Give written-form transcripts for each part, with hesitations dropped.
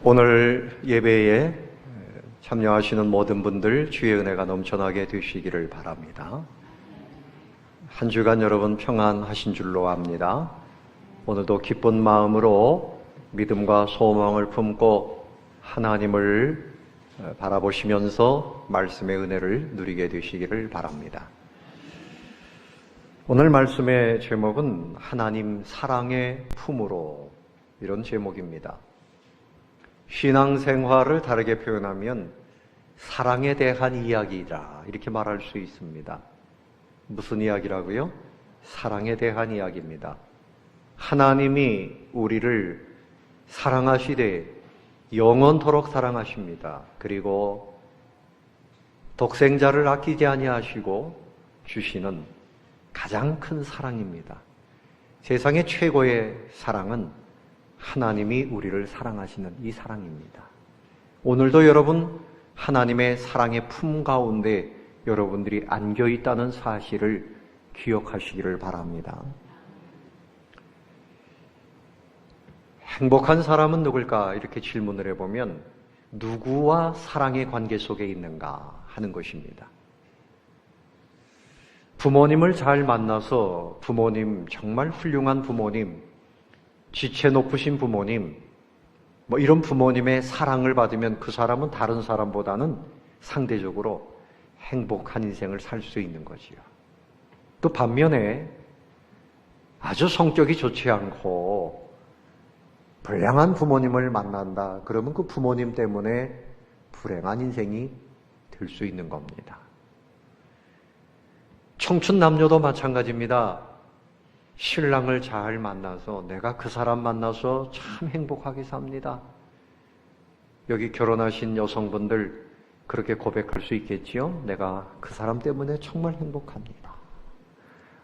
오늘 예배에 참여하시는 모든 분들 주의 은혜가 넘쳐나게 되시기를 바랍니다. 한 주간 여러분 평안하신 줄로 압니다. 오늘도 기쁜 마음으로 믿음과 소망을 품고 하나님을 바라보시면서 말씀의 은혜를 누리게 되시기를 바랍니다. 오늘 말씀의 제목은 하나님 사랑의 품으로, 이런 제목입니다. 신앙생활을 다르게 표현하면 사랑에 대한 이야기다, 이렇게 말할 수 있습니다. 무슨 이야기라고요? 사랑에 대한 이야기입니다. 하나님이 우리를 사랑하시되 영원토록 사랑하십니다. 그리고 독생자를 아끼지 아니하시고 주시는 가장 큰 사랑입니다. 세상의 최고의 사랑은 하나님이 우리를 사랑하시는 이 사랑입니다. 오늘도 여러분 하나님의 사랑의 품 가운데 여러분들이 안겨 있다는 사실을 기억하시기를 바랍니다. 행복한 사람은 누굴까? 이렇게 질문을 해보면 누구와 사랑의 관계 속에 있는가 하는 것입니다. 부모님을 잘 만나서 부모님, 정말 훌륭한 부모님, 지체 높으신 부모님, 이런 부모님의 사랑을 받으면 그 사람은 다른 사람보다는 상대적으로 행복한 인생을 살 수 있는 거지요. 또 반면에 아주 성격이 좋지 않고 불량한 부모님을 만난다. 그러면 그 부모님 때문에 불행한 인생이 될 수 있는 겁니다. 청춘 남녀도 마찬가지입니다. 신랑을 잘 만나서 내가 그 사람 만나서 참 행복하게 삽니다. 여기 결혼하신 여성분들 그렇게 고백할 수 있겠지요? 내가 그 사람 때문에 정말 행복합니다.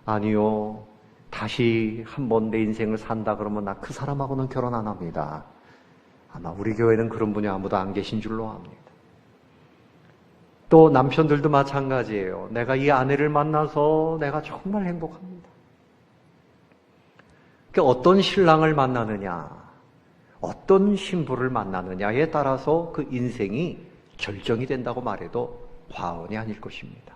아니요, 다시 한번 내 인생을 산다 그러면 나 그 사람하고는 결혼 안 합니다. 아마 우리 교회는 그런 분이 아무도 안 계신 줄로 압니다. 또 남편들도 마찬가지예요. 내가 이 아내를 만나서 내가 정말 행복합니다. 어떤 신랑을 만나느냐, 어떤 신부를 만나느냐에 따라서 그 인생이 결정이 된다고 말해도 과언이 아닐 것입니다.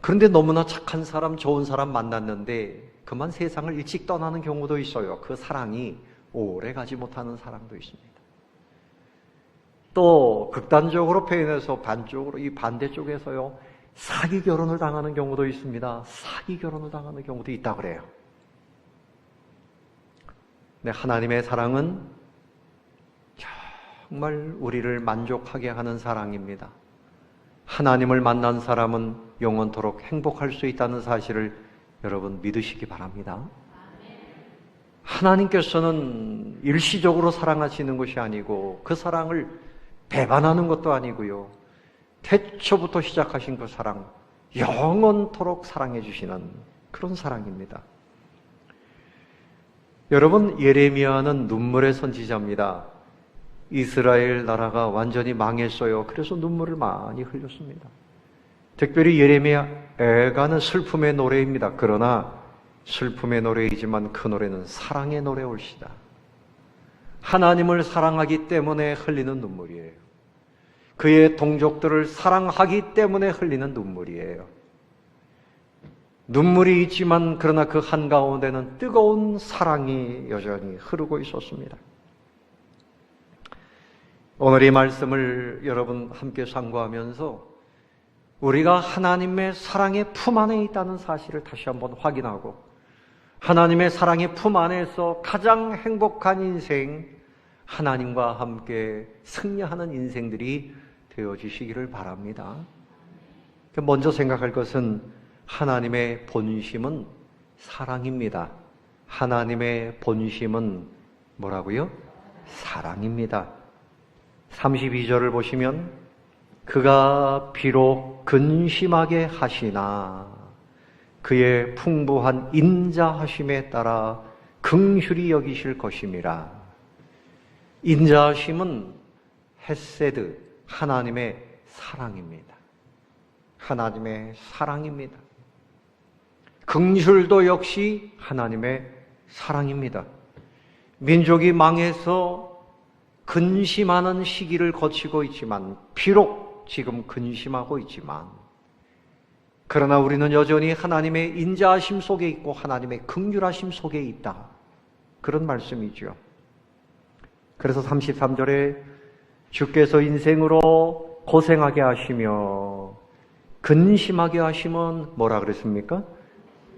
그런데 너무나 착한 사람, 좋은 사람 만났는데 그만 세상을 일찍 떠나는 경우도 있어요. 그 사랑이 오래 가지 못하는 사람도 있습니다. 또 극단적으로 표현해서 반쪽으로, 이 반대쪽에서요, 사기 결혼을 당하는 경우도 있습니다. 사기 결혼을 당하는 경우도 있다고 그래요. 네, 하나님의 사랑은 정말 우리를 만족하게 하는 사랑입니다. 하나님을 만난 사람은 영원토록 행복할 수 있다는 사실을 여러분 믿으시기 바랍니다. 하나님께서는 일시적으로 사랑하시는 것이 아니고 그 사랑을 배반하는 것도 아니고요. 태초부터 시작하신 그 사랑, 영원토록 사랑해 주시는 그런 사랑입니다. 여러분, 예레미야는 눈물의 선지자입니다. 이스라엘 나라가 완전히 망했어요. 그래서 눈물을 많이 흘렸습니다. 특별히 예레미야 애가는 슬픔의 노래입니다. 그러나 슬픔의 노래이지만 그 노래는 사랑의 노래올시다. 하나님을 사랑하기 때문에 흘리는 눈물이에요. 그의 동족들을 사랑하기 때문에 흘리는 눈물이에요. 눈물이 있지만 그러나 그 한가운데는 뜨거운 사랑이 여전히 흐르고 있었습니다. 오늘 이 말씀을 여러분 함께 상고하면서 우리가 하나님의 사랑의 품 안에 있다는 사실을 다시 한번 확인하고 하나님의 사랑의 품 안에서 가장 행복한 인생, 하나님과 함께 승리하는 인생들이 되어지시기를 바랍니다. 먼저 생각할 것은 하나님의 본심은 사랑입니다. 하나님의 본심은 뭐라고요? 사랑입니다. 32절을 보시면 그가 비록 근심하게 하시나 그의 풍부한 인자하심에 따라 긍휼히 여기실 것임이라. 인자하심은 헤세드, 하나님의 사랑입니다. 하나님의 사랑입니다. 긍휼도 역시 하나님의 사랑입니다. 민족이 망해서 근심하는 시기를 거치고 있지만, 비록 지금 근심하고 있지만, 그러나 우리는 여전히 하나님의 인자하심 속에 있고 하나님의 긍휼하심 속에 있다. 그런 말씀이죠. 그래서 33절에 주께서 인생으로 고생하게 하시며 근심하게 하시면 뭐라 그랬습니까?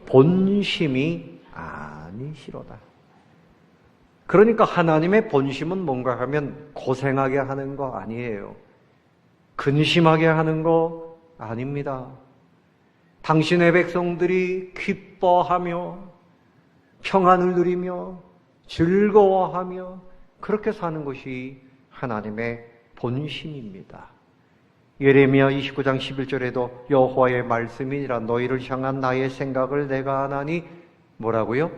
본심이 아니시로다. 그러니까 하나님의 본심은 뭔가 하면 고생하게 하는 거 아니에요. 근심하게 하는 거 아닙니다. 당신의 백성들이 기뻐하며 평안을 누리며 즐거워하며 그렇게 사는 것이 하나님의 본심입니다. 예레미야 29장 11절에도 여호와의 말씀이니라 너희를 향한 나의 생각을 내가 아나니 뭐라고요?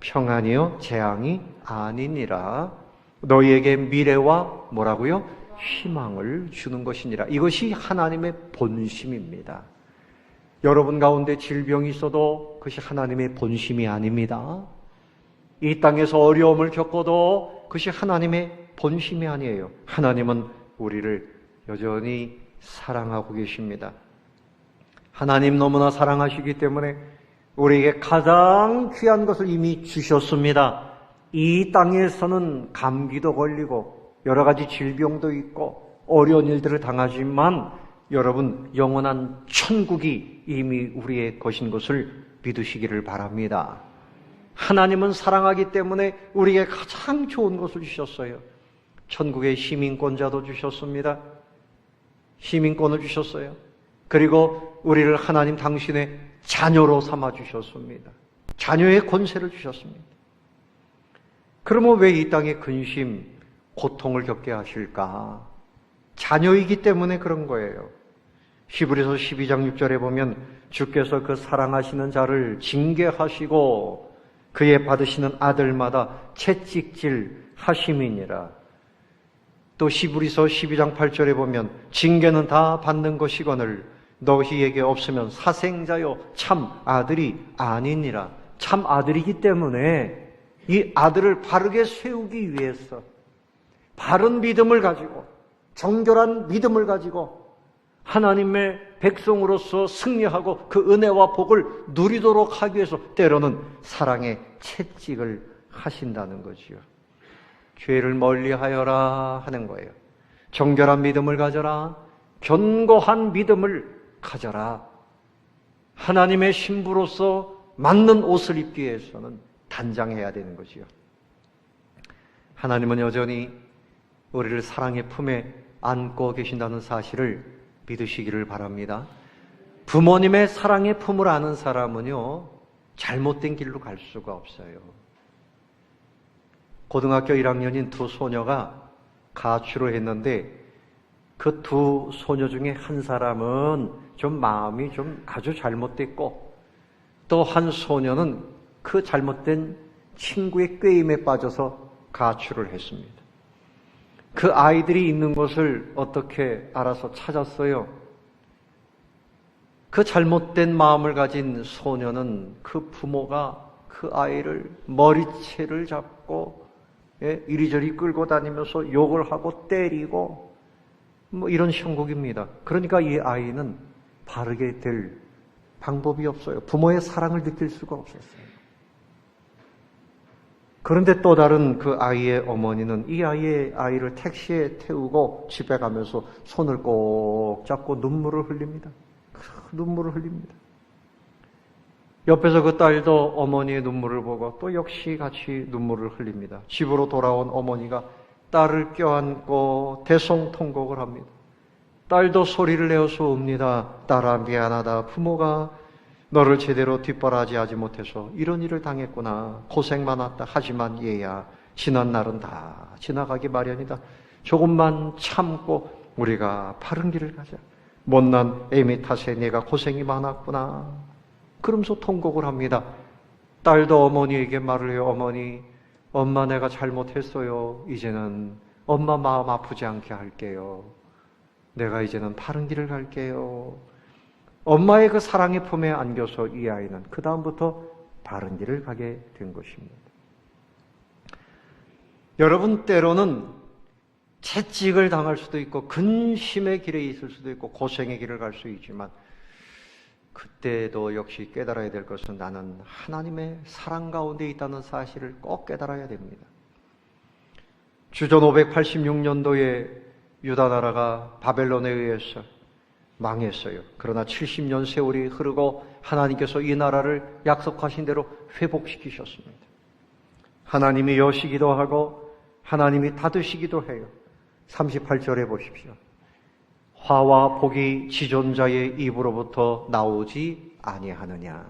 평안이요 재앙이 아니니라. 너희에게 미래와 뭐라고요? 희망을 주는 것이니라. 이것이 하나님의 본심입니다. 여러분 가운데 질병이 있어도 그것이 하나님의 본심이 아닙니다. 이 땅에서 어려움을 겪어도 그것이 하나님의 본심이 아니에요. 하나님은 우리를 여전히 사랑하고 계십니다. 하나님 너무나 사랑하시기 때문에 우리에게 가장 귀한 것을 이미 주셨습니다. 이 땅에서는 감기도 걸리고 여러 가지 질병도 있고 어려운 일들을 당하지만 여러분 영원한 천국이 이미 우리의 것인 것을 믿으시기를 바랍니다. 하나님은 사랑하기 때문에 우리에게 가장 좋은 것을 주셨어요. 천국의 시민권자도 주셨습니다. 시민권을 주셨어요. 그리고 우리를 하나님 당신의 자녀로 삼아 주셨습니다. 자녀의 권세를 주셨습니다. 그러면 왜 이 땅에 근심, 고통을 겪게 하실까? 자녀이기 때문에 그런 거예요. 히브리서 12장 6절에 보면 주께서 그 사랑하시는 자를 징계하시고 그의 받으시는 아들마다 채찍질 하심이니라. 또 히브리서 12장 8절에 보면 징계는 다 받는 것이거늘 너희에게 없으면 사생자요 참 아들이 아니니라. 참 아들이기 때문에 이 아들을 바르게 세우기 위해서 바른 믿음을 가지고 정결한 믿음을 가지고 하나님의 백성으로서 승리하고 그 은혜와 복을 누리도록 하기 위해서 때로는 사랑의 채찍을 하신다는 거지요. 죄를 멀리하여라 하는 거예요. 정결한 믿음을 가져라. 견고한 믿음을 가져라. 하나님의 신부로서 맞는 옷을 입기 위해서는 단장해야 되는 거지요. 하나님은 여전히 우리를 사랑의 품에 안고 계신다는 사실을 믿으시기를 바랍니다. 부모님의 사랑의 품을 아는 사람은요, 잘못된 길로 갈 수가 없어요. 고등학교 1학년인 두 소녀가 가출을 했는데 그 두 소녀 중에 한 사람은 좀 마음이 좀 아주 잘못됐고 또 한 소녀는 그 잘못된 친구의 꾀임에 빠져서 가출을 했습니다. 그 아이들이 있는 곳을 어떻게 알아서 찾았어요? 그 잘못된 마음을 가진 소녀는 그 부모가 그 아이를 머리채를 잡고 이리저리 끌고 다니면서 욕을 하고 때리고 뭐 이런 형국입니다. 그러니까 이 아이는 바르게 될 방법이 없어요. 부모의 사랑을 느낄 수가 없었어요. 그런데 또 다른 그 아이의 어머니는 이 아이를 택시에 태우고 집에 가면서 손을 꼭 잡고 눈물을 흘립니다. 눈물을 흘립니다. 옆에서 그 딸도 어머니의 눈물을 보고 또 역시 같이 눈물을 흘립니다. 집으로 돌아온 어머니가 딸을 껴안고 대성통곡을 합니다. 딸도 소리를 내어서 웁니다. 딸아 미안하다. 부모가 너를 제대로 뒷바라지하지 못해서 이런 일을 당했구나. 고생 많았다. 하지만 얘야 지난 날은 다 지나가기 마련이다. 조금만 참고 우리가 바른 길을 가자. 못난 애미 탓에 내가 고생이 많았구나. 그러면서 통곡을 합니다. 딸도 어머니에게 말을 해요. 어머니, 엄마 내가 잘못했어요. 이제는 엄마 마음 아프지 않게 할게요. 내가 이제는 바른 길을 갈게요. 엄마의 그 사랑의 품에 안겨서 이 아이는 그 다음부터 바른 길을 가게 된 것입니다. 여러분 때로는 채찍을 당할 수도 있고 근심의 길에 있을 수도 있고 고생의 길을 갈 수 있지만 그때도 역시 깨달아야 될 것은 나는 하나님의 사랑 가운데 있다는 사실을 꼭 깨달아야 됩니다. 주전 586년도에 유다 나라가 바벨론에 의해서 망했어요. 그러나 70년 세월이 흐르고 하나님께서 이 나라를 약속하신 대로 회복시키셨습니다. 하나님이 여시기도 하고 하나님이 닫으시기도 해요. 38절에 보십시오. 화와 복이 지존자의 입으로부터 나오지 아니하느냐.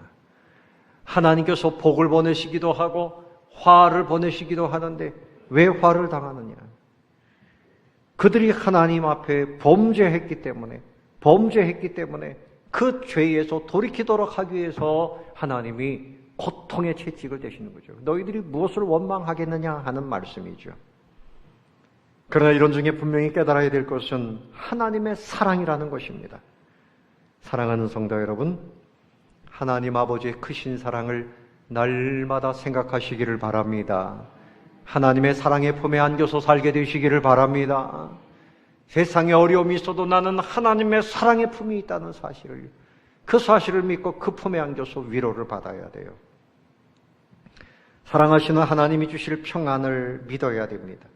하나님께서 복을 보내시기도 하고 화를 보내시기도 하는데 왜 화를 당하느냐. 그들이 하나님 앞에 범죄했기 때문에 그 죄에서 돌이키도록 하기 위해서 하나님이 고통의 채찍을 대시는 거죠. 너희들이 무엇을 원망하겠느냐 하는 말씀이죠. 그러나 이런 중에 분명히 깨달아야 될 것은 하나님의 사랑이라는 것입니다. 사랑하는 성도 여러분, 하나님 아버지의 크신 사랑을 날마다 생각하시기를 바랍니다. 하나님의 사랑의 품에 안겨서 살게 되시기를 바랍니다. 세상에 어려움이 있어도 나는 하나님의 사랑의 품이 있다는 사실을, 그 사실을 믿고 그 품에 안겨서 위로를 받아야 돼요. 사랑하시는 하나님이 주실 평안을 믿어야 됩니다.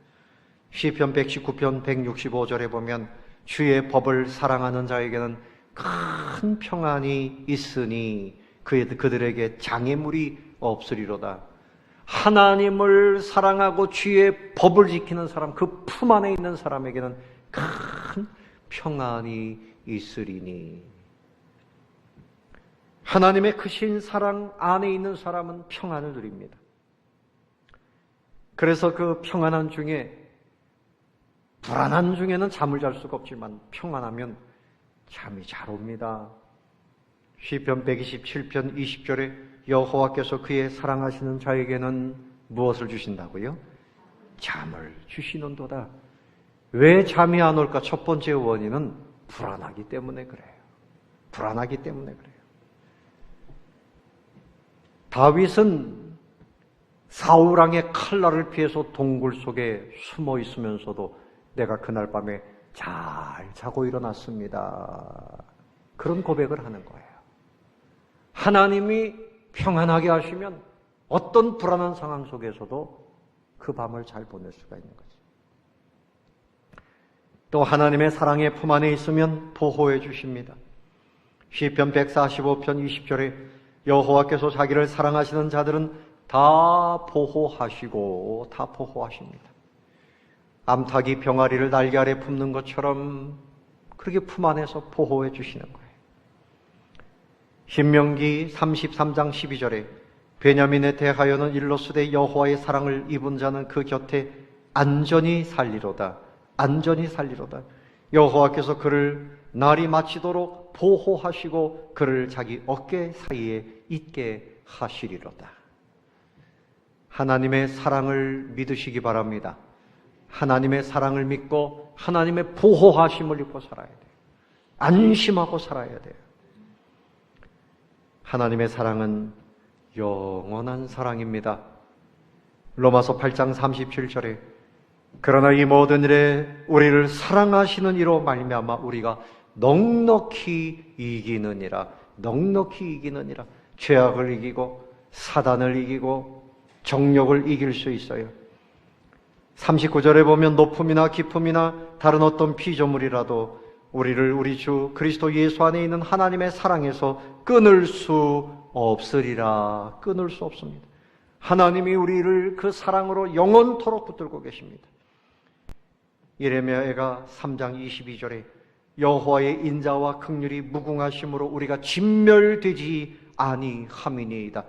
시편 119편 165절에 보면 주의 법을 사랑하는 자에게는 큰 평안이 있으니 그들에게 장애물이 없으리로다. 하나님을 사랑하고 주의 법을 지키는 사람, 그 품 안에 있는 사람에게는 큰 평안이 있으리니. 하나님의 크신 사랑 안에 있는 사람은 평안을 누립니다. 그래서 그 평안한 중에, 불안한 중에는 잠을 잘 수가 없지만 평안하면 잠이 잘 옵니다. 시편 127편 20절에 여호와께서 그의 사랑하시는 자에게는 무엇을 주신다고요? 잠을 주시는도다. 왜 잠이 안 올까? 첫 번째 원인은 불안하기 때문에 그래요. 불안하기 때문에 그래요. 다윗은 사울 왕의 칼날을 피해서 동굴 속에 숨어 있으면서도 내가 그날 밤에 잘 자고 일어났습니다. 그런 고백을 하는 거예요. 하나님이 평안하게 하시면 어떤 불안한 상황 속에서도 그 밤을 잘 보낼 수가 있는 거죠. 또 하나님의 사랑의 품 안에 있으면 보호해 주십니다. 시편 145편 20절에 여호와께서 자기를 사랑하시는 자들은 다 보호하십니다. 암탉이 병아리를 날개 아래 품는 것처럼 그렇게 품 안에서 보호해 주시는 거예요. 신명기 33장 12절에 베냐민에 대하여는 일러스되 여호와의 사랑을 입은 자는 그 곁에 안전히 살리로다. 안전히 살리로다. 여호와께서 그를 날이 마치도록 보호하시고 그를 자기 어깨 사이에 있게 하시리로다. 하나님의 사랑을 믿으시기 바랍니다. 하나님의 사랑을 믿고 하나님의 보호하심을 입고 살아야 돼요. 안심하고 살아야 돼요. 하나님의 사랑은 영원한 사랑입니다. 로마서 8장 37절에 그러나 이 모든 일에 우리를 사랑하시는 이로 말미암아 우리가 넉넉히 이기느니라. 죄악을 이기고 사단을 이기고 정욕을 이길 수 있어요. 39절에 보면 높음이나 깊음이나 다른 어떤 피조물이라도 우리를 우리 주 그리스도 예수 안에 있는 하나님의 사랑에서 끊을 수 없으리라. 끊을 수 없습니다. 하나님이 우리를 그 사랑으로 영원토록 붙들고 계십니다. 예레미야가 3장 22절에 여호와의 인자와 긍휼이 무궁하심으로 우리가 진멸되지 아니함이니이다.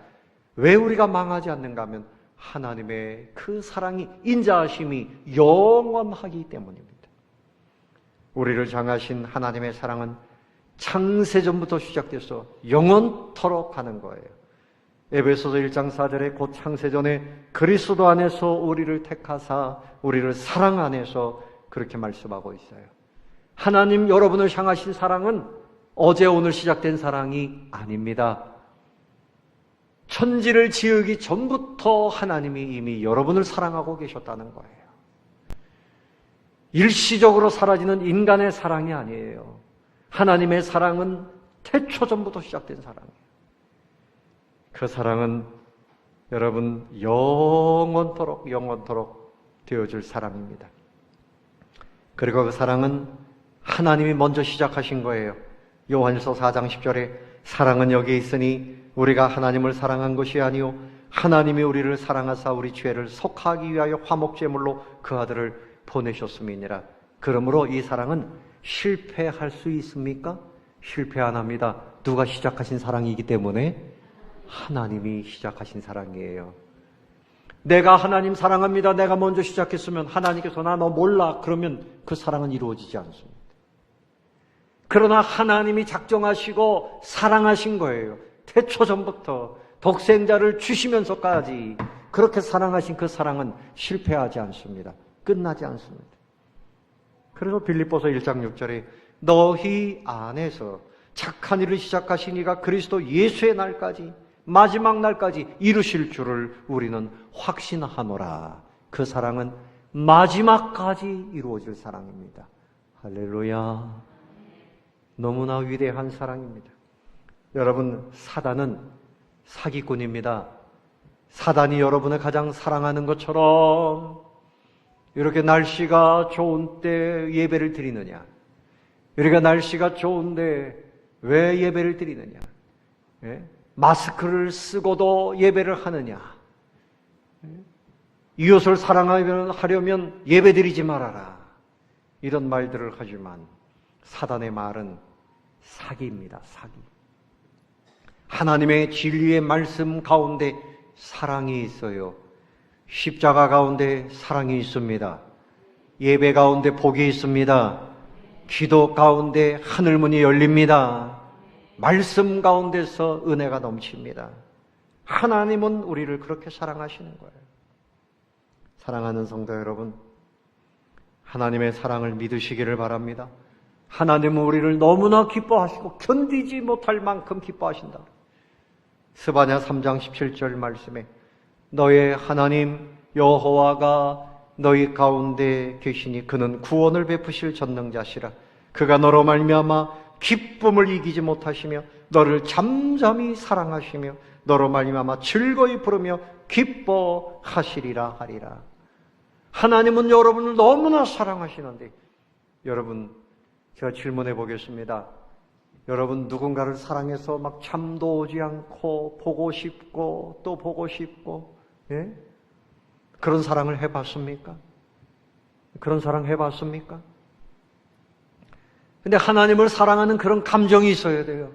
왜 우리가 망하지 않는가 하면 하나님의 그 사랑이, 인자하심이 영원하기 때문입니다. 우리를 향하신 하나님의 사랑은 창세전부터 시작돼서 영원토록 가는 거예요. 에베소서 1장 4절에 곧 창세전에 그리스도 안에서 우리를 택하사 우리를 사랑 안에서 그렇게 말씀하고 있어요. 하나님 여러분을 향하신 사랑은 어제 오늘 시작된 사랑이 아닙니다. 천지를 지으기 전부터 하나님이 이미 여러분을 사랑하고 계셨다는 거예요. 일시적으로 사라지는 인간의 사랑이 아니에요. 하나님의 사랑은 태초전부터 시작된 사랑이에요. 그 사랑은 여러분 영원토록 되어줄 사랑입니다. 그리고 그 사랑은 하나님이 먼저 시작하신 거예요. 요한일서 4장 10절에 사랑은 여기 있으니 우리가 하나님을 사랑한 것이 아니요 하나님이 우리를 사랑하사 우리 죄를 속하기 위하여 화목제물로 그 아들을 보내셨음이니라. 그러므로 이 사랑은 실패할 수 있습니까? 실패 안 합니다. 누가 시작하신 사랑이기 때문에 하나님이 시작하신 사랑이에요. 내가 하나님 사랑합니다. 내가 먼저 시작했으면 하나님께서 나 너 몰라 그러면 그 사랑은 이루어지지 않습니다. 그러나 하나님이 작정하시고 사랑하신 거예요. 태초전부터 독생자를 주시면서까지 그렇게 사랑하신 그 사랑은 실패하지 않습니다. 끝나지 않습니다. 그래서 빌립보서 1장 6절에 너희 안에서 착한 일을 시작하신 이가 그리스도 예수의 날까지 마지막 날까지 이루실 줄을 우리는 확신하노라. 그 사랑은 마지막까지 이루어질 사랑입니다. 할렐루야. 너무나 위대한 사랑입니다. 여러분, 사단은 사기꾼입니다. 사단이 여러분을 가장 사랑하는 것처럼 이렇게 날씨가 좋은 때 예배를 드리느냐? 우리가 날씨가 좋은데 왜 예배를 드리느냐? 예? 마스크를 쓰고도 예배를 하느냐? 이웃을 사랑하려면 예배드리지 말아라. 이런 말들을 하지만 사단의 말은 사기입니다. 사기. 하나님의 진리의 말씀 가운데 사랑이 있어요. 십자가 가운데 사랑이 있습니다. 예배 가운데 복이 있습니다. 기도 가운데 하늘문이 열립니다. 말씀 가운데서 은혜가 넘칩니다. 하나님은 우리를 그렇게 사랑하시는 거예요. 사랑하는 성도 여러분, 하나님의 사랑을 믿으시기를 바랍니다. 하나님은 우리를 너무나 기뻐하시고 견디지 못할 만큼 기뻐하신다. 스바냐 3장 17절 말씀에 너의 하나님 여호와가 너희 가운데 계시니 그는 구원을 베푸실 전능자시라. 그가 너로 말미암아 기쁨을 이기지 못하시며 너를 잠잠히 사랑하시며 너로 말미암아 즐거이 부르며 기뻐하시리라 하리라. 하나님은 여러분을 너무나 사랑하시는데 여러분, 제가 질문해 보겠습니다. 여러분 누군가를 사랑해서 막 잠도 오지 않고 보고 싶고 또 보고 싶고 예? 그런 사랑을 해봤습니까? 그런 사랑 해봤습니까? 근데 하나님을 사랑하는 그런 감정이 있어야 돼요.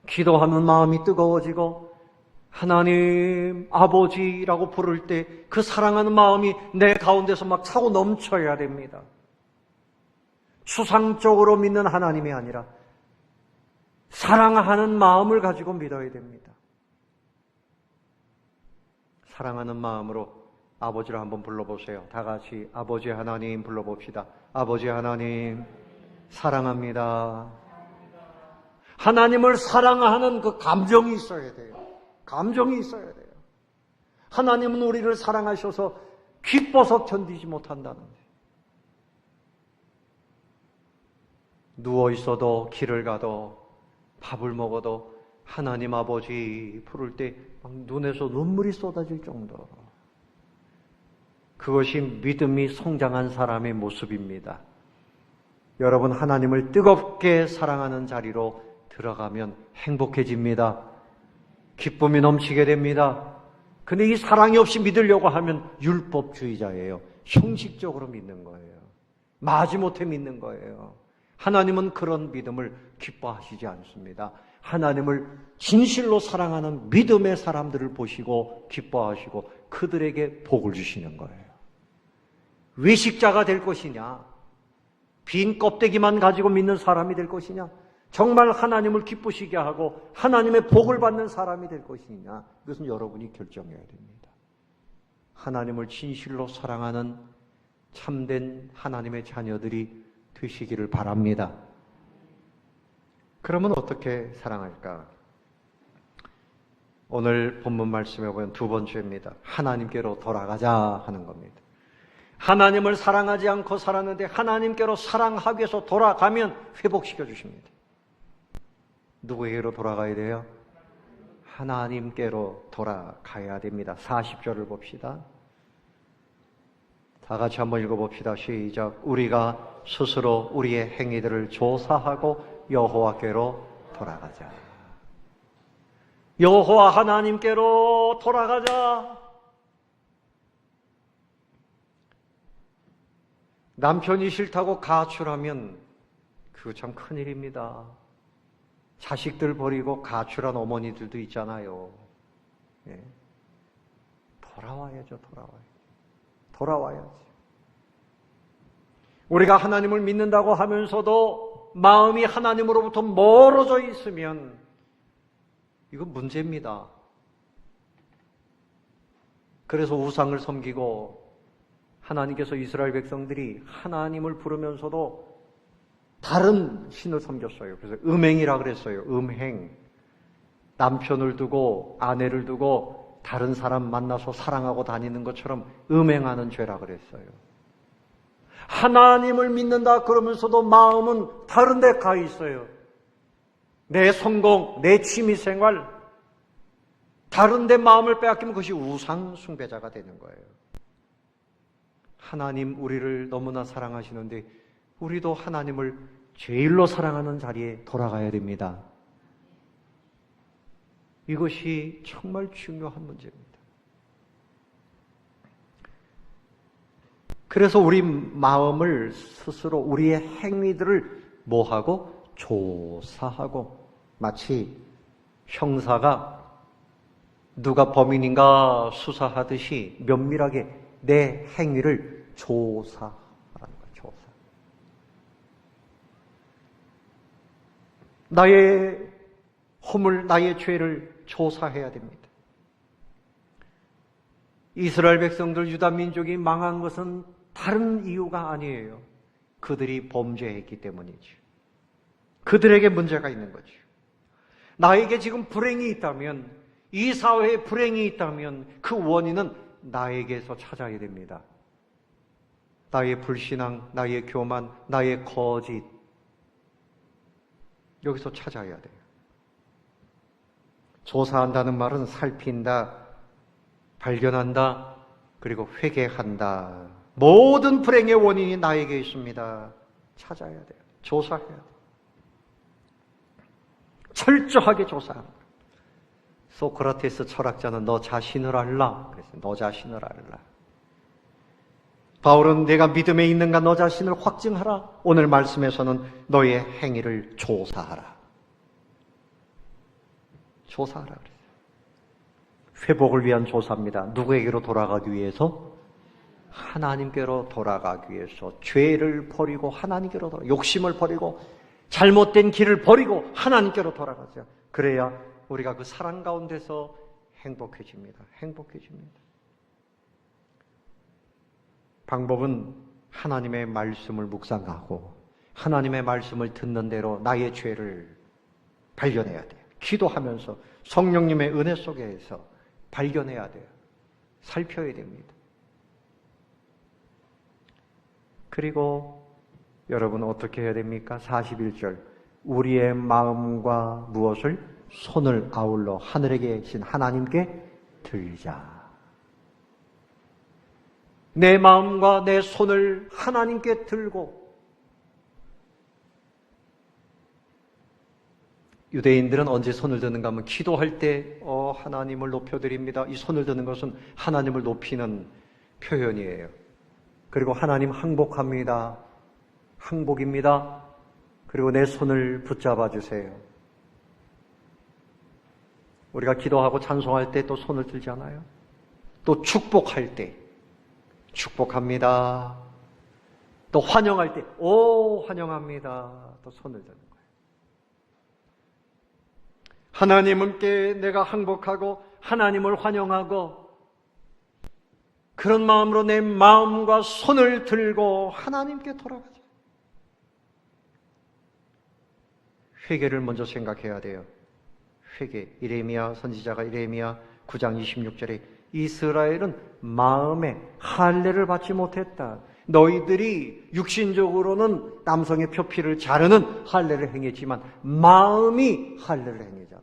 기도하면 마음이 뜨거워지고 하나님 아버지라고 부를 때 그 사랑하는 마음이 내 가운데서 막 차고 넘쳐야 됩니다. 추상적으로 믿는 하나님이 아니라 사랑하는 마음을 가지고 믿어야 됩니다. 사랑하는 마음으로 아버지를 한번 불러보세요. 다 같이 아버지 하나님 불러봅시다. 아버지 하나님 사랑합니다. 하나님을 사랑하는 그 감정이 있어야 돼요. 감정이 있어야 돼요. 하나님은 우리를 사랑하셔서 기뻐서 견디지 못한다는 거예요. 누워 있어도 길을 가도 밥을 먹어도 하나님 아버지 부를 때 눈에서 눈물이 쏟아질 정도로 그것이 믿음이 성장한 사람의 모습입니다. 여러분 하나님을 뜨겁게 사랑하는 자리로 들어가면 행복해집니다. 기쁨이 넘치게 됩니다. 근데 이 사랑이 없이 믿으려고 하면 율법주의자예요. 형식적으로 믿는 거예요. 마지못해 믿는 거예요. 하나님은 그런 믿음을 기뻐하시지 않습니다. 하나님을 진실로 사랑하는 믿음의 사람들을 보시고 기뻐하시고 그들에게 복을 주시는 거예요. 외식자가 될 것이냐? 빈 껍데기만 가지고 믿는 사람이 될 것이냐? 정말 하나님을 기쁘시게 하고 하나님의 복을 받는 사람이 될 것이냐? 이것은 여러분이 결정해야 됩니다. 하나님을 진실로 사랑하는 참된 하나님의 자녀들이 되시기를 바랍니다. 그러면 어떻게 사랑할까? 오늘 본문 말씀에 보면 두 번째입니다. 하나님께로 돌아가자 하는 겁니다. 하나님을 사랑하지 않고 살았는데 하나님께로 사랑하기 위해서 돌아가면 회복시켜 주십니다. 누구에게로 돌아가야 돼요? 하나님께로 돌아가야 됩니다. 40절을 봅시다. 다 같이 한번 읽어봅시다. 시작. 우리가 스스로 우리의 행위들을 조사하고 여호와께로 돌아가자. 여호와 하나님께로 돌아가자. 남편이 싫다고 가출하면 그거 참 큰일입니다. 자식들 버리고 가출한 어머니들도 있잖아요. 예. 돌아와야죠. 돌아와야지. 우리가 하나님을 믿는다고 하면서도 마음이 하나님으로부터 멀어져 있으면 이건 문제입니다. 그래서 우상을 섬기고 하나님께서 이스라엘 백성들이 하나님을 부르면서도 다른 신을 섬겼어요. 그래서 음행이라 그랬어요. 음행. 남편을 두고 아내를 두고 다른 사람 만나서 사랑하고 다니는 것처럼 음행하는 죄라 그랬어요. 하나님을 믿는다 그러면서도 마음은 다른 데 가 있어요. 내 성공, 내 취미생활, 다른 데 마음을 빼앗기면 그것이 우상 숭배자가 되는 거예요. 하나님 우리를 너무나 사랑하시는데 우리도 하나님을 제일로 사랑하는 자리에 돌아가야 됩니다. 이것이 정말 중요한 문제입니다. 그래서 우리 마음을 스스로 우리의 행위들을 뭐하고? 조사하고, 마치 형사가 누가 범인인가 수사하듯이 면밀하게 내 행위를 조사하라는 거예요. 조사. 나의 허물, 나의 죄를 조사해야 됩니다. 이스라엘 백성들, 유다 민족이 망한 것은 다른 이유가 아니에요. 그들이 범죄했기 때문이죠. 그들에게 문제가 있는 거죠. 나에게 지금 불행이 있다면, 이 사회에 불행이 있다면 그 원인은 나에게서 찾아야 됩니다. 나의 불신앙, 나의 교만, 나의 거짓, 여기서 찾아야 돼요. 조사한다는 말은 살핀다, 발견한다, 그리고 회개한다. 모든 불행의 원인이 나에게 있습니다. 찾아야 돼요. 조사해야 돼요. 철저하게 조사하는 거예요. 소크라테스 철학자는 너 자신을 알라. 그래서 너 자신을 알라. 바울은 내가 믿음에 있는가 너 자신을 확증하라. 오늘 말씀에서는 너의 행위를 조사하라. 조사하라 그랬어요. 회복을 위한 조사입니다. 누구에게로 돌아가기 위해서? 하나님께로 돌아가기 위해서. 죄를 버리고 하나님께로 돌아가. 욕심을 버리고 잘못된 길을 버리고 하나님께로 돌아가죠. 그래야 우리가 그 사랑 가운데서 행복해집니다. 행복해집니다. 방법은 하나님의 말씀을 묵상하고 하나님의 말씀을 듣는 대로 나의 죄를 발견해야 돼요. 기도하면서 성령님의 은혜 속에서 발견해야 돼요. 살펴야 됩니다. 그리고 여러분 어떻게 해야 됩니까? 41절. 우리의 마음과 무엇을? 손을 아울러 하늘에 계신 하나님께 들자. 내 마음과 내 손을 하나님께 들고, 유대인들은 언제 손을 드는가 하면 기도할 때 하나님을 높여드립니다. 이 손을 드는 것은 하나님을 높이는 표현이에요. 그리고 하나님 항복합니다. 항복입니다. 그리고 내 손을 붙잡아 주세요. 우리가 기도하고 찬송할 때 또 손을 들잖아요. 또 축복할 때 축복합니다. 또 환영할 때 환영합니다. 또 손을 드는 거예요. 하나님께 내가 항복하고 하나님을 환영하고 그런 마음으로 내 마음과 손을 들고 하나님께 돌아가자. 회개를 먼저 생각해야 돼요. 회개. 이레미야 선지자가 이레미야 9장 26절에 이스라엘은 마음에 할례를 받지 못했다. 너희들이 육신적으로는 남성의 표피를 자르는 할례를 행했지만 마음이 할례를 행했잖아.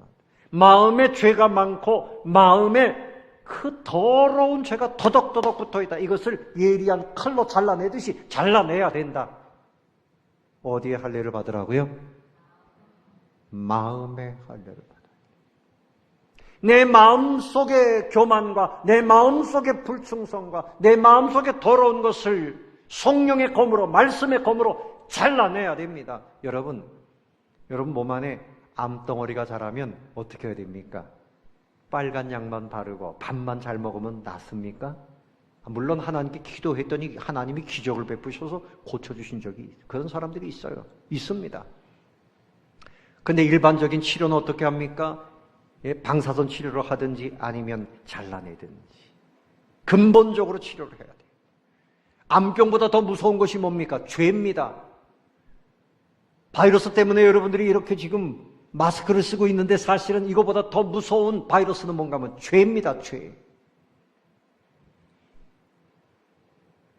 마음에 죄가 많고 마음에 그 더러운 죄가 더덕더덕 붙어있다. 이것을 예리한 칼로 잘라내듯이 잘라내야 된다. 어디에 할례를 받으라고요? 마음의 할례를 받아요. 내 마음속의 교만과 내 마음속의 불충성과 내 마음속의 더러운 것을 성령의 검으로, 말씀의 검으로 잘라내야 됩니다. 여러분 몸 안에 암덩어리가 자라면 어떻게 해야 됩니까? 빨간 약만 바르고 밥만 잘 먹으면 낫습니까? 물론 하나님께 기도했더니 하나님이 기적을 베푸셔서 고쳐주신 적이 그런 사람들이 있어요. 있습니다. 근데 일반적인 치료는 어떻게 합니까? 방사선 치료를 하든지 아니면 잘라내든지 근본적으로 치료를 해야 돼요. 암병보다 더 무서운 것이 뭡니까? 죄입니다. 바이러스 때문에 여러분들이 이렇게 지금 마스크를 쓰고 있는데 사실은 이거보다 더 무서운 바이러스는 뭔가 하면 죄입니다. 죄.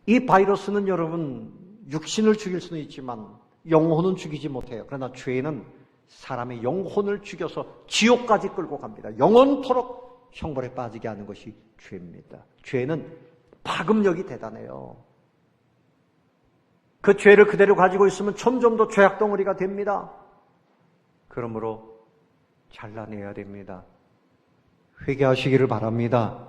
이 바이러스는 여러분 육신을 죽일 수는 있지만 영혼은 죽이지 못해요. 그러나 죄는 사람의 영혼을 죽여서 지옥까지 끌고 갑니다. 영원토록 형벌에 빠지게 하는 것이 죄입니다. 죄는 파급력이 대단해요. 그 죄를 그대로 가지고 있으면 점점 더 죄악덩어리가 됩니다. 그러므로 잘라내야 됩니다. 회개하시기를 바랍니다.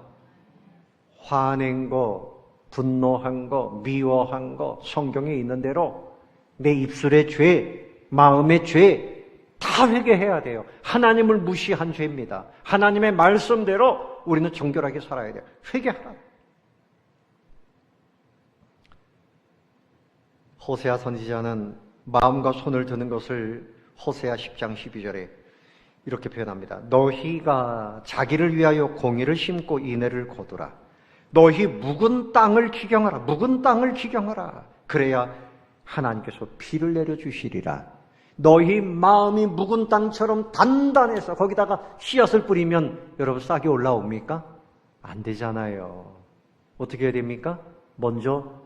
화낸 거, 분노한 거, 미워한 거 성경에 있는 대로 내 입술의 죄, 마음의 죄 다 회개해야 돼요. 하나님을 무시한 죄입니다. 하나님의 말씀대로 우리는 정결하게 살아야 돼요. 회개하라. 호세아 선지자는 마음과 손을 드는 것을 호세아 10장 12절에 이렇게 표현합니다. 너희가 자기를 위하여 공의를 심고 인애를 거두라. 너희 묵은 땅을 기경하라. 묵은 땅을 기경하라. 그래야 하나님께서 비를 내려주시리라. 너희 마음이 묵은 땅처럼 단단해서 거기다가 씨앗을 뿌리면 여러분 싹이 올라옵니까? 안 되잖아요. 어떻게 해야 됩니까? 먼저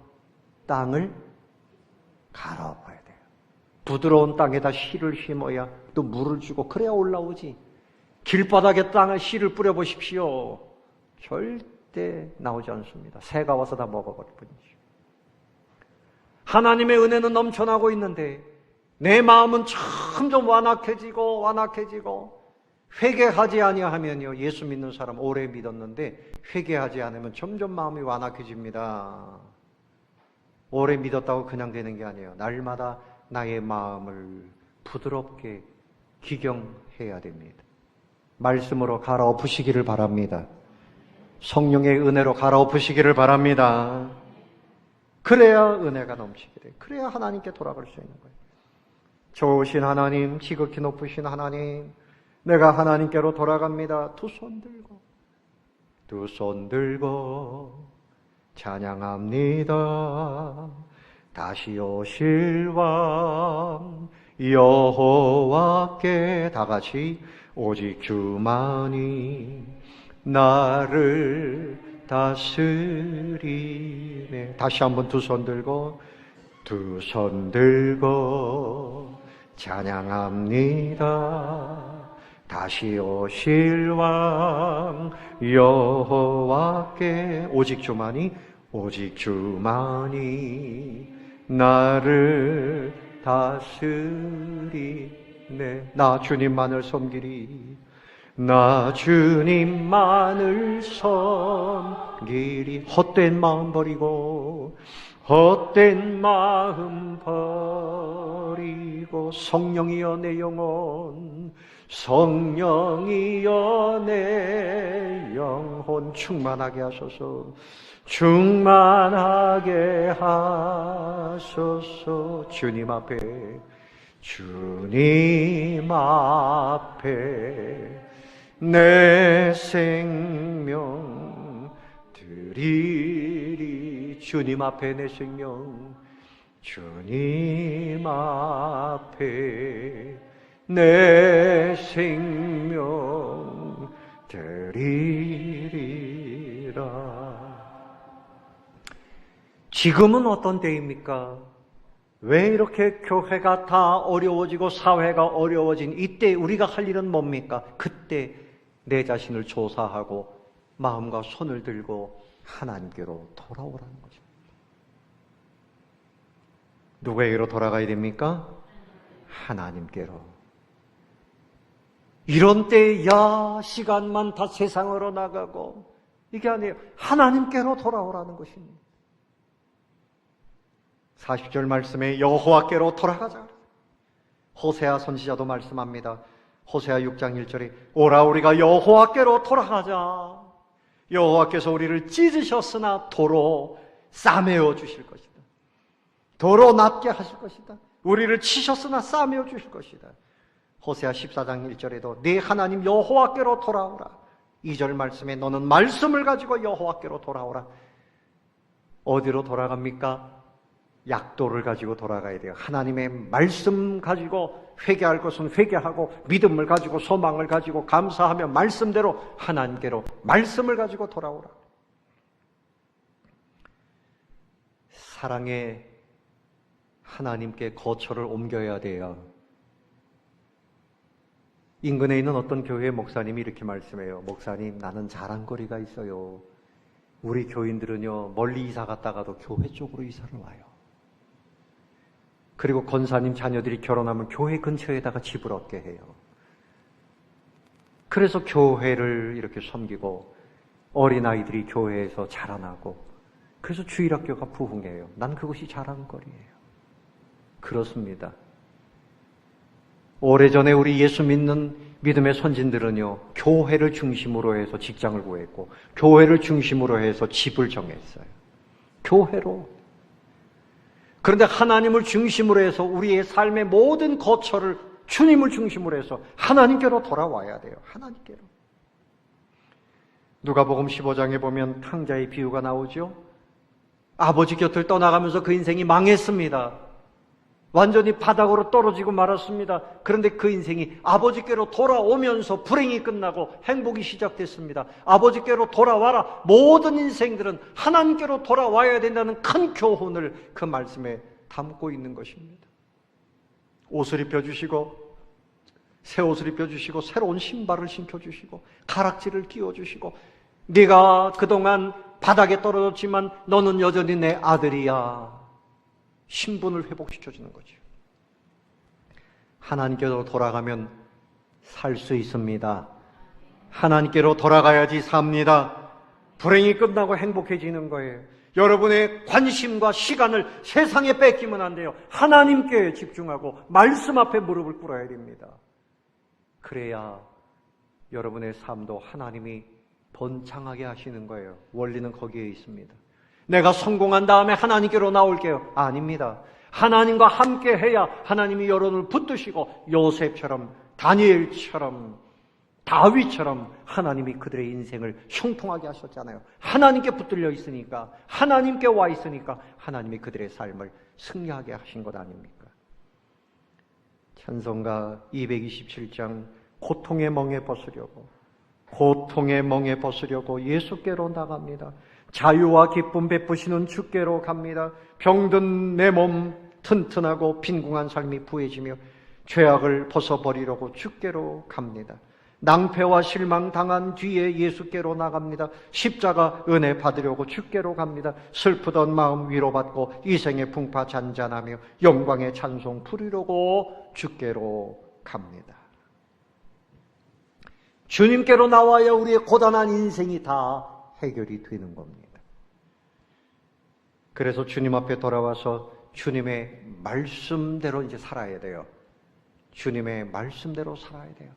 땅을 갈아엎어야 돼요. 부드러운 땅에다 씨를 심어야 또 물을 주고 그래야 올라오지. 길바닥에 땅에 씨를 뿌려보십시오. 절대 나오지 않습니다. 새가 와서 다 먹어버릴 뿐이죠. 하나님의 은혜는 넘쳐나고 있는데 내 마음은 점점 완악해지고 회개하지 아니하면요. 예수 믿는 사람 오래 믿었는데 회개하지 않으면 점점 마음이 완악해집니다. 오래 믿었다고 그냥 되는 게 아니에요. 날마다 나의 마음을 부드럽게 기경해야 됩니다. 말씀으로 갈아엎으시기를 바랍니다. 성령의 은혜로 갈아엎으시기를 바랍니다. 그래야 은혜가 넘치게 돼요. 그래야 하나님께 돌아갈 수 있는 거예요. 좋으신 하나님, 지극히 높으신 하나님, 내가 하나님께로 돌아갑니다. 두 손 들고 찬양합니다. 다시 오실 왕 여호와께 다 같이 오직 주만이 나를 다스리네. 다시 한번 두 손 들고 찬양합니다. 다시 오실 왕 여호와께 오직 주만이 나를 다스리네. 나 주님만을 섬기리. 나 주님만을 섬기리. 헛된 마음 버리고 성령이여 내 영혼, 성령이여 내 영혼 충만하게 하소서. 주님 앞에 내 생명 드리리. 주님 앞에 내 생명, 주님 앞에 내 생명 드리리라. 지금은 어떤 때입니까? 왜 이렇게 교회가 다 어려워지고 사회가 어려워진 이때 우리가 할 일은 뭡니까? 그때 내 자신을 조사하고 마음과 손을 들고 하나님께로 돌아오라는 거죠. 누구에게로 돌아가야 됩니까? 하나님께로. 이런 때에 시간만 다 세상으로 나가고 이게 아니에요. 하나님께로 돌아오라는 것입니다. 40절 말씀에 여호와께로 돌아가자. 호세아 선지자도 말씀합니다. 호세아 6장 1절에 오라 우리가 여호와께로 돌아가자. 여호와께서 우리를 찢으셨으나 도로 싸매어 주실 것이다. 도로 낫게 하실 것이다. 우리를 치셨으나 싸매어 주실 것이다. 호세아 14장 1절에도 네 하나님 여호와께로 돌아오라. 2절 말씀에 너는 말씀을 가지고 여호와께로 돌아오라. 어디로 돌아갑니까? 약도를 가지고 돌아가야 돼요. 하나님의 말씀 가지고 회개할 것은 회개하고 믿음을 가지고 소망을 가지고 감사하며 말씀대로 하나님께로 말씀을 가지고 돌아오라. 사랑에 하나님께 거처를 옮겨야 돼요. 인근에 있는 어떤 교회 목사님이 이렇게 말씀해요. 목사님, 나는 자랑거리가 있어요. 우리 교인들은요, 멀리 이사 갔다가도 교회 쪽으로 이사를 와요. 그리고 권사님 자녀들이 결혼하면 교회 근처에다가 집을 얻게 해요. 그래서 교회를 이렇게 섬기고 어린아이들이 교회에서 자라나고 그래서 주일학교가 부흥해요. 난 그것이 자랑거리예요. 그렇습니다. 오래전에 우리 예수 믿는 믿음의 선진들은요, 교회를 중심으로 해서 직장을 구했고 교회를 중심으로 해서 집을 정했어요. 교회로. 그런데 하나님을 중심으로 해서 우리의 삶의 모든 거처를 주님을 중심으로 해서 하나님께로 돌아와야 돼요. 하나님께로. 누가복음 15장에 보면 탕자의 비유가 나오죠. 아버지 곁을 떠나가면서 그 인생이 망했습니다. 완전히 바닥으로 떨어지고 말았습니다. 그런데 그 인생이 아버지께로 돌아오면서 불행이 끝나고 행복이 시작됐습니다. 아버지께로 돌아와라. 모든 인생들은 하나님께로 돌아와야 된다는 큰 교훈을 그 말씀에 담고 있는 것입니다. 옷을 입혀주시고 새 옷을 입혀주시고 새로운 신발을 신겨주시고 가락지를 끼워주시고 네가 그동안 바닥에 떨어졌지만 너는 여전히 내 아들이야. 신분을 회복시켜주는 거죠. 하나님께로 돌아가면 살 수 있습니다. 하나님께로 돌아가야지 삽니다. 불행이 끝나고 행복해지는 거예요. 여러분의 관심과 시간을 세상에 뺏기면 안 돼요. 하나님께 집중하고 말씀 앞에 무릎을 꿇어야 됩니다. 그래야 여러분의 삶도 하나님이 번창하게 하시는 거예요. 원리는 거기에 있습니다. 내가 성공한 다음에 하나님께로 나올게요. 아닙니다. 하나님과 함께 해야 하나님이 여러분을 붙드시고 요셉처럼 다니엘처럼 다윗처럼 하나님이 그들의 인생을 형통하게 하셨잖아요. 하나님께 붙들려 있으니까 하나님께 와 있으니까 하나님이 그들의 삶을 승리하게 하신 것 아닙니까? 찬송가 227장 고통의 멍에 벗으려고 예수께로 나갑니다. 자유와 기쁨 베푸시는 주께로 갑니다. 병든 내 몸 튼튼하고 빈궁한 삶이 부해지며 죄악을 벗어버리려고 주께로 갑니다. 낭패와 실망 당한 뒤에 예수께로 나갑니다. 십자가 은혜 받으려고 주께로 갑니다. 슬프던 마음 위로받고 이생의 풍파 잔잔하며 영광의 찬송 부르려고 주께로 갑니다. 주님께로 나와야 우리의 고단한 인생이 다 해결이 되는 겁니다. 그래서 주님 앞에 돌아와서 주님의 말씀대로 이제 살아야 돼요. 주님의 말씀대로 살아야 돼요.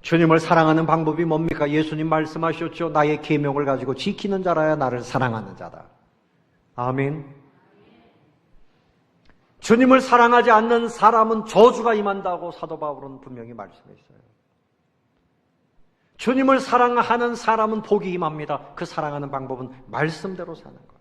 주님을 사랑하는 방법이 뭡니까? 예수님 말씀하셨죠. 나의 계명을 가지고 지키는 자라야 나를 사랑하는 자다. 아멘. 주님을 사랑하지 않는 사람은 저주가 임한다고 사도 바울은 분명히 말씀했어요. 주님을 사랑하는 사람은 복이 임합니다. 그 사랑하는 방법은 말씀대로 사는 거예요.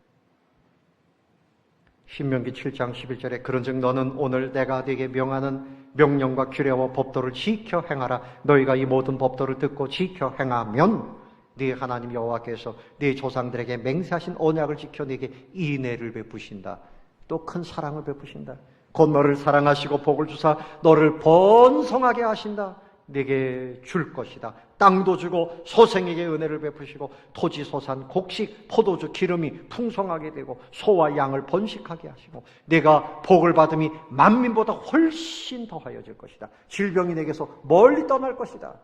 신명기 7장 11절에 그런즉 너는 오늘 내가 네게 명하는 명령과 규례와 법도를 지켜 행하라. 너희가 이 모든 법도를 듣고 지켜 행하면 네 하나님 여호와께서 네 조상들에게 맹세하신 언약을 지켜 네게 인애를 베푸신다. 또 큰 사랑을 베푸신다. 곧 너를 사랑하시고 복을 주사 너를 번성하게 하신다. 네게 줄 것이다. 땅도 주고 소생에게 은혜를 베푸시고 토지 소산 곡식 포도주 기름이 풍성하게 되고 소와 양을 번식하게 하시고 네가 복을 받음이 만민보다 훨씬 더하여질 것이다. 질병이 네게서 멀리 떠날 것이다.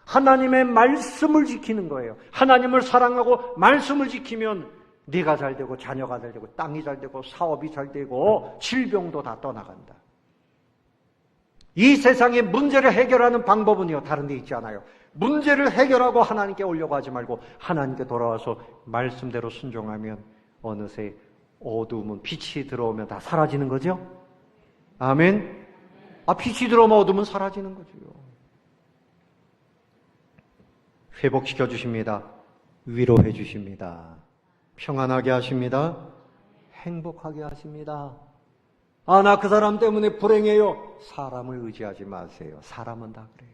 하나님의 말씀을 지키는 거예요. 하나님을 사랑하고 말씀을 지키면 네가 잘 되고 자녀가 잘 되고 땅이 잘 되고 사업이 잘 되고 질병도 다 떠나간다. 이 세상의 문제를 해결하는 방법은요, 다른 데 있지 않아요. 문제를 해결하고 하나님께 오려고 하지 말고 하나님께 돌아와서 말씀대로 순종하면 어느새 어두움은 빛이 들어오면 다 사라지는 거죠. 아멘. 빛이 들어오면 어둠은 사라지는 거죠. 회복시켜 주십니다. 위로해 주십니다. 평안하게 하십니다. 행복하게 하십니다. 나 그 사람 때문에 불행해요. 사람을 의지하지 마세요. 사람은 다 그래요.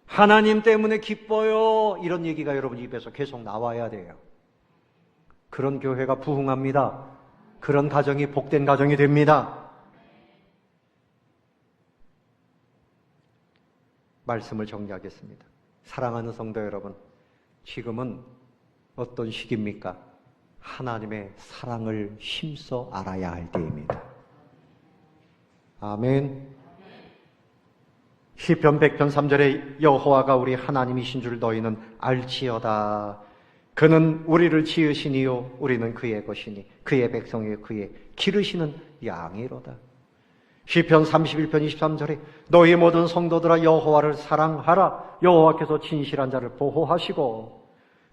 하나님 때문에 기뻐요. 이런 얘기가 여러분 입에서 계속 나와야 돼요. 그런 교회가 부흥합니다. 그런 가정이 복된 가정이 됩니다. 말씀을 정리하겠습니다. 사랑하는 성도 여러분, 지금은 어떤 시기입니까? 하나님의 사랑을 힘써 알아야 할 때입니다. 아멘. 시편 100편 3절에 여호와가 우리 하나님이신 줄 너희는 알지어다. 그는 우리를 지으시니요 우리는 그의 것이니 그의 백성이요 그의 기르시는 양이로다. 시편 31편 23절에 너희 모든 성도들아 여호와를 사랑하라. 여호와께서 진실한 자를 보호하시고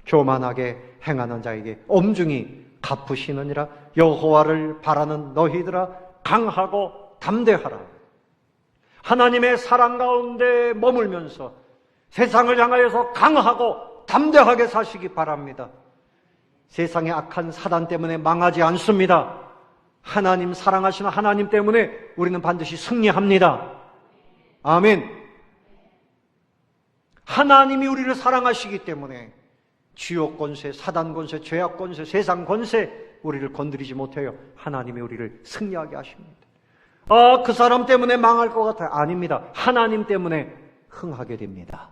교만하게 행하는 자에게 엄중히 갚으시느니라. 여호와를 바라는 너희들아 강하고 담대하라. 하나님의 사랑 가운데 머물면서 세상을 향하여서 강하고 담대하게 사시기 바랍니다. 세상의 악한 사단 때문에 망하지 않습니다. 하나님 사랑하시는 하나님 때문에 우리는 반드시 승리합니다. 아멘. 하나님이 우리를 사랑하시기 때문에 지옥 권세, 사단 권세, 죄악 권세, 세상 권세 우리를 건드리지 못해요. 하나님이 우리를 승리하게 하십니다. 그 사람 때문에 망할 것 같아요. 아닙니다. 하나님 때문에 흥하게 됩니다.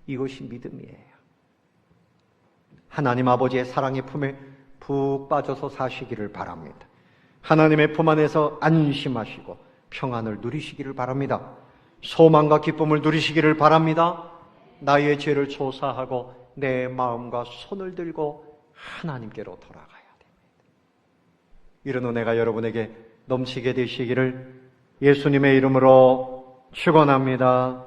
이것이 믿음이에요. 하나님 아버지의 사랑의 품에 푹 빠져서 사시기를 바랍니다. 하나님의 품 안에서 안심하시고 평안을 누리시기를 바랍니다. 소망과 기쁨을 누리시기를 바랍니다. 나의 죄를 조사하고 내 마음과 손을 들고 하나님께로 돌아가야 됩니다. 이런 은혜가 여러분에게 넘치게 되시기를 예수님의 이름으로 축원합니다.